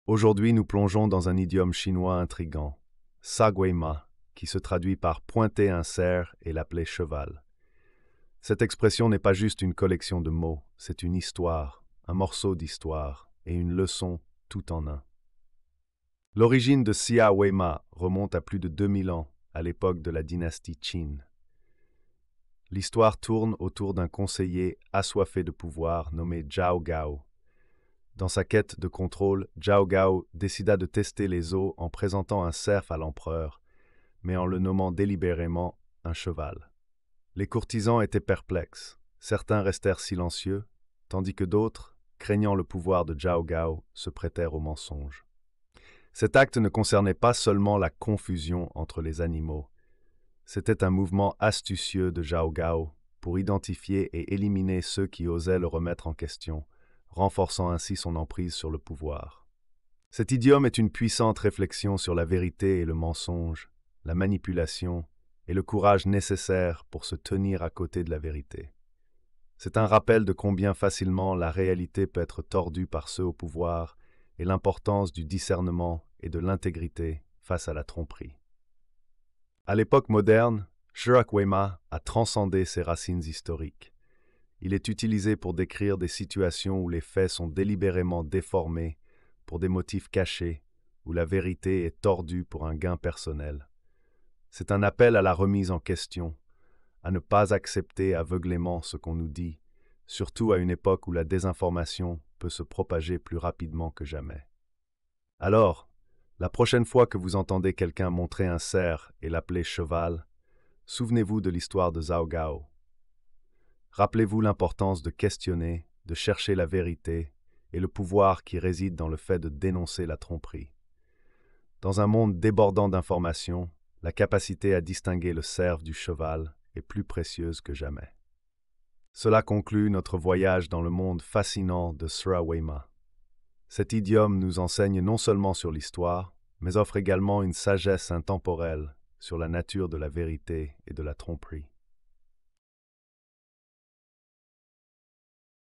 Aujourd'hui, nous plongeons dans un idiome chinois intrigant, Saguima, qui se traduit par pointer un cerf et l'appeler cheval. Cette expression n'est pas juste une collection de mots, c'est une histoire, un morceau d'histoire et une leçon tout en un. L'origine de Xia Weima remonte à plus de 2000 ans, à l'époque de la dynastie Qin. L'histoire tourne autour d'un conseiller assoiffé de pouvoir nommé Zhao Gao. Dans sa quête de contrôle, Zhao Gao décida de tester les eaux en présentant un cerf à l'empereur, mais en le nommant délibérément un cheval. Les courtisans étaient perplexes. Certains restèrent silencieux, tandis que d'autres, craignant le pouvoir de Zhao Gao, se prêtèrent au mensonge. Cet acte ne concernait pas seulement la confusion entre les animaux. C'était un mouvement astucieux de Zhao Gao pour identifier et éliminer ceux qui osaient le remettre en question, renforçant ainsi son emprise sur le pouvoir. Cet idiome est une puissante réflexion sur la vérité et le mensonge, la manipulation et le courage nécessaire pour se tenir à côté de la vérité. C'est un rappel de combien facilement la réalité peut être tordue par ceux au pouvoir et l'importance du discernement et de l'intégrité face à la tromperie. À l'époque moderne, Shirakwema a transcendé ses racines historiques. Il est utilisé pour décrire des situations où les faits sont délibérément déformés pour des motifs cachés, où la vérité est tordue pour un gain personnel. C'est un appel à la remise en question, à ne pas accepter aveuglément ce qu'on nous dit, surtout à une époque où la désinformation peut se propager plus rapidement que jamais. Alors, la prochaine fois que vous entendez quelqu'un montrer un cerf et l'appeler cheval, souvenez-vous de l'histoire de Zhao Gao. Rappelez-vous l'importance de questionner, de chercher la vérité et le pouvoir qui réside dans le fait de dénoncer la tromperie. Dans un monde débordant d'informations, la capacité à distinguer le cerf du cheval est plus précieuse que jamais. Cela conclut notre voyage dans le monde fascinant de Sra Weima. Cet idiome nous enseigne non seulement sur l'histoire, mais offre également une sagesse intemporelle sur la nature de la vérité et de la tromperie.